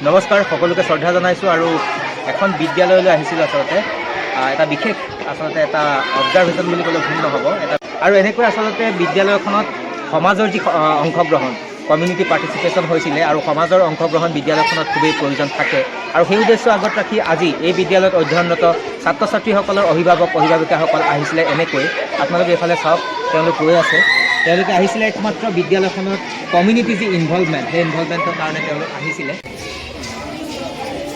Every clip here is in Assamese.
নমস্কাৰ সকলোকে শ্ৰদ্ধা জনাইছোঁ আৰু এখন বিদ্যালয়লৈ আহিছিলোঁ আচলতে এটা বিশেষ আচলতে এটা অবজাৰভেশ্যন বুলি ক'লে ভুল নহ'ব আৰু এনেকৈ আচলতে বিদ্যালয়খনত সমাজৰ যি অংশগ্ৰহণ কমিউনিটি পাৰ্টিচিপেশ্যন হৈছিলে আৰু সমাজৰ অংশগ্ৰহণ বিদ্যালয়খনত খুবেই প্ৰয়োজন থাকে আৰু সেই উদ্দেশ্য আগত ৰাখি আজি এই বিদ্যালয়ত অধ্যয়নৰত ছাত্ৰ ছাত্ৰীসকলৰ অভিভাৱিকাসকল আহিছিলে এনেকৈ আপোনালোকে এইফালে চাওক তেওঁলোক গৈ আছে তেওঁলোকে আহিছিলে একমাত্ৰ বিদ্যালয়খনত কমিউনিটি যি ইনভলভমেণ্ট সেই ইনভলভমেণ্টৰ কাৰণে তেওঁলোক আহিছিলে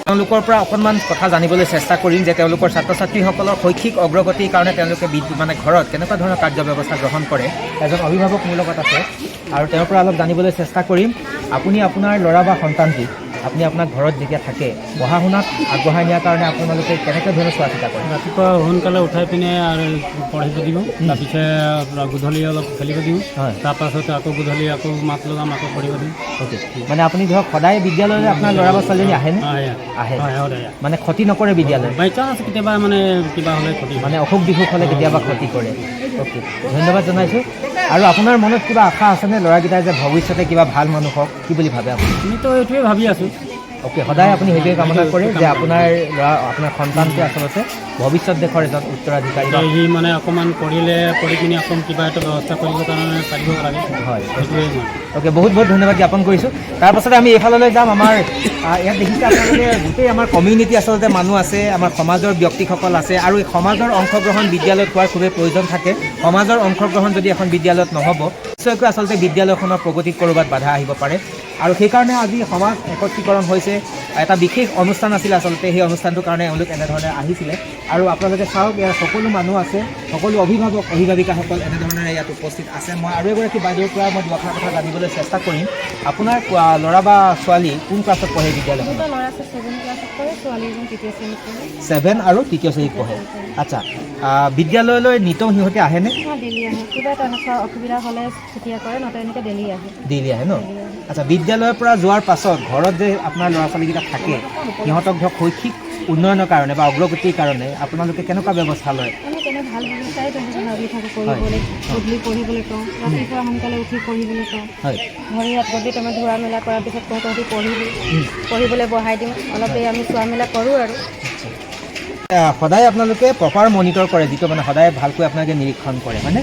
তেওঁলোকৰ পৰা অকণমান কথা জানিবলৈ চেষ্টা কৰিম যে তেওঁলোকৰ ছাত্ৰ ছাত্ৰীসকলৰ শৈক্ষিক অগ্ৰগতিৰ কাৰণে তেওঁলোকে মানে ঘৰত কেনেকুৱা ধৰণৰ কাৰ্য ব্যৱস্থা গ্ৰহণ কৰে এজন অভিভাৱক মোৰ লগত আছে আৰু তেওঁৰ পৰা অলপ জানিবলৈ চেষ্টা কৰিম আপুনি আপোনাৰ ল'ৰা বা সন্তানটি আপুনি আপোনাৰ ঘৰত যেতিয়া থাকে পঢ়া শুনাত আগবঢ়াই নিয়াৰ কাৰণে আপোনালোকে কেনেকৈ ধৰণৰ চোৱা চিতা কৰে ৰাতিপুৱা সোনকালে উঠাই পিনে আৰু পঢ়িব দিওঁ তাৰপিছত গধূলি অলপ খেলিব দিওঁ হয় তাৰপাছতে আকৌ গধূলি আকৌ মাত লগাম আকৌ পঢ়িব দিওঁ অ'কে মানে আপুনি ধৰক সদায় বিদ্যালয়লৈ আপোনাৰ ল'ৰা বা ছোৱালীজনী আহেনে আহে মানে ক্ষতি নকৰে বিদ্যালয় বাই চান্স কেতিয়াবা মানে কিবা হ'লে ক্ষতি মানে অসুখ বিসুখ হ'লে কেতিয়াবা ক্ষতি কৰে অ'কে ধন্যবাদ জনাইছোঁ আৰু আপোনাৰ মনত কিবা আশা আছেনে ল'ৰাকেইটাই যে ভৱিষ্যতে কিবা ভাল মানুহ হওক কি বুলি ভাবে আপুনি আমিতো এইটোৱে ভাবি আছোঁ অ'কে সদায় আপুনি সেইটোৱে কামনা কৰে যে আপোনাৰ ল'ৰা আপোনাৰ সন্তানটোৱে আচলতে ভৱিষ্যত দেশৰ এজন উত্তৰাধিকাৰী সি মানে অকণমান পঢ়ি কিনে অকণ কিবা এটা ব্যৱস্থা কৰিবৰ কাৰণে পাৰিব লাগে হয় সেইটোৱে অ'কে বহুত বহুত ধন্যবাদ জ্ঞাপন কৰিছোঁ তাৰপাছতে আমি এইফাললৈ যাম আমাৰ ইয়াত দেখিছে আপোনালোকে গোটেই আমাৰ কমিউনিটি আচলতে মানুহ আছে আমাৰ সমাজৰ ব্যক্তিসকল আছে আৰু এই সমাজৰ অংশগ্ৰহণ বিদ্যালয়ত হোৱাৰ খুবেই প্ৰয়োজন থাকে সমাজৰ অংশগ্ৰহণ যদি এখন বিদ্যালয়ত নহ'ব নিশ্চয়কৈ আচলতে বিদ্যালয়খনৰ প্ৰগতিত ক'ৰবাত বাধা আহিব পাৰে আৰু সেইকাৰণে আজি সমাজ একত্ৰীকৰণ হৈছে এটা বিশেষ অনুষ্ঠান আছিলে আচলতে সেই অনুষ্ঠানটোৰ কাৰণে এওঁলোক এনেধৰণে আহিছিলে আৰু আপোনালোকে চাওক ইয়াত সকলো মানুহ আছে সকলো অভিভাৱিকাসকল এনেধৰণে ইয়াত উপস্থিত আছে মই আৰু এগৰাকী বাইদেউৰ পৰা মই দুআষাৰ কথা জানিবলৈ চেষ্টা কৰিম আপোনাৰ ল'ৰা বা ছোৱালী কোন ক্লাছত পঢ়ে বিদ্যালয়খনত 7 আৰু তৃতীয় শ্ৰেণীত পঢ়ে আচ্ছা বিদ্যালয়লৈ নিতৌ সিহঁতে আহেনে ডেইলি আহে ন আচ্ছা বিদ্যালয়ৰ পৰা যোৱাৰ পাছত ঘৰত যে আপোনাৰ ল'ৰা ছোৱালীকেইটা থাকে সিহঁতক ধৰক শৈক্ষিক উন্নয়নৰ কাৰণে বা অগ্ৰগতিৰ কাৰণে আপোনালোকে কেনেকুৱা ব্যৱস্থা লয় ভাল ব্যৱস্থাই পঢ়িবলৈ কওঁ ৰাতিপুৱা সোনকালে উঠি পঢ়িবলৈ কওঁ ভৰি হাত গধূলি টাইমত ধোৱা মেলা কৰাৰ পিছত কওঁ তহঁতি পঢ়িবলৈ বহাই দিওঁ অলপ দেৰি আমি চোৱা মেলা কৰোঁ আৰু সদায় আপোনালোকে প্ৰপাৰ মনিটৰ কৰে যিটো মানে সদায় ভালকৈ আপোনালোকে নিৰীক্ষণ কৰে হয়নে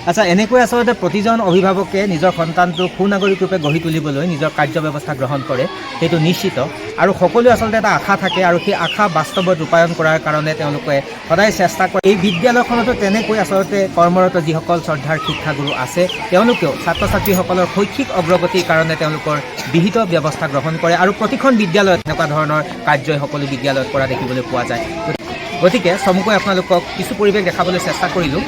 আচ্ছা এনেকৈ আচলতে প্ৰতিজন অভিভাৱকে নিজৰ সন্তানটোক সুনাগৰিক ৰূপে গঢ়ি তুলিবলৈ নিজৰ কাৰ্য ব্যৱস্থা গ্ৰহণ কৰে সেইটো নিশ্চিত আৰু সকলোৱে আচলতে এটা আশা থাকে আৰু সেই আশা বাস্তৱত ৰূপায়ণ কৰাৰ কাৰণে তেওঁলোকে সদায় চেষ্টা কৰে এই বিদ্যালয়খনতো তেনেকৈ আচলতে কৰ্মৰত যিসকল শ্ৰদ্ধাৰ শিক্ষাগুৰু আছে তেওঁলোকেও ছাত্ৰ ছাত্ৰীসকলৰ শৈক্ষিক অগ্ৰগতিৰ কাৰণে তেওঁলোকৰ বিহিত ব্যৱস্থা গ্ৰহণ কৰে আৰু প্ৰতিখন বিদ্যালয়ত এনেকুৱা ধৰণৰ কাৰ্যই সকলো বিদ্যালয়ত কৰা দেখিবলৈ পোৱা যায় গতিকে চমুকৈ আপোনালোকক কিছু পৰিৱেশ দেখাবলৈ চেষ্টা কৰিলোঁ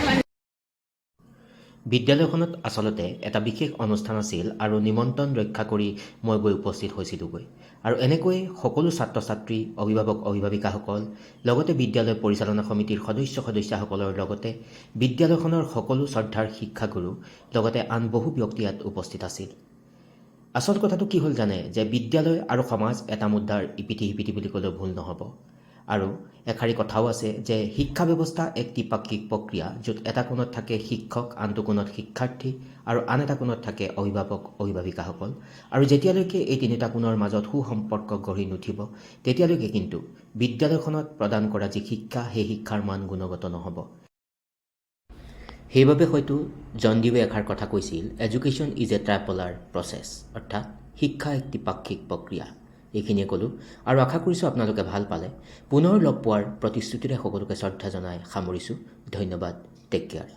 বিদ্যালয়খনত আচলতে এটা বিশেষ অনুষ্ঠান আছিল আৰু নিমন্ত্ৰণ ৰক্ষা কৰি মই গৈ উপস্থিত হৈছিলোঁগৈ আৰু এনেকৈ সকলো ছাত্ৰ ছাত্ৰী অভিভাৱিকাসকল লগতে বিদ্যালয় পৰিচালনা সমিতিৰ সদস্যসকলৰ লগতে বিদ্যালয়খনৰ সকলো শ্ৰদ্ধাৰ শিক্ষাগুৰু লগতে আন বহু ব্যক্তি ইয়াত উপস্থিত আছিল আচল কথাটো কি হ'ল জানে যে বিদ্যালয় আৰু সমাজ এটা মুদ্ৰাৰ ইপিঠি সিপিঠি বুলি ক'লেও ভুল নহ'ব আৰু এষাৰি কথাও আছে যে শিক্ষা ব্যৱস্থা এক ত্ৰিপাক্ষিক প্ৰক্ৰিয়া য'ত এটা কোণত থাকে শিক্ষক আনটো কোণত শিক্ষাৰ্থী আৰু আন এটা কোণত থাকে অভিভাৱিকাসকল আৰু যেতিয়ালৈকে এই তিনিটা কোণৰ মাজত সুসম্পৰ্ক গঢ়ি নুঠিব তেতিয়ালৈকে কিন্তু বিদ্যালয়খনত প্ৰদান কৰা যি শিক্ষা সেই শিক্ষাৰ মান গুণগত নহ'ব সেইবাবে হয়তো জন ডিউৱে এষাৰ কথা কৈছিল এডুকেশ্যন ইজ এ ট্ৰাইপলাৰ প্ৰচেছ অৰ্থাৎ শিক্ষা এক ত্ৰিপাক্ষিক প্ৰক্ৰিয়া এইখিনিয়ে ক'লোঁ আৰু আশা কৰিছোঁ আপোনালোকে ভাল পালে পুনৰ লগ পোৱাৰ প্ৰতিশ্ৰুতিৰে সকলোকে শ্ৰদ্ধা জনাই সামৰিছোঁ ধন্যবাদ টেক কেয়াৰ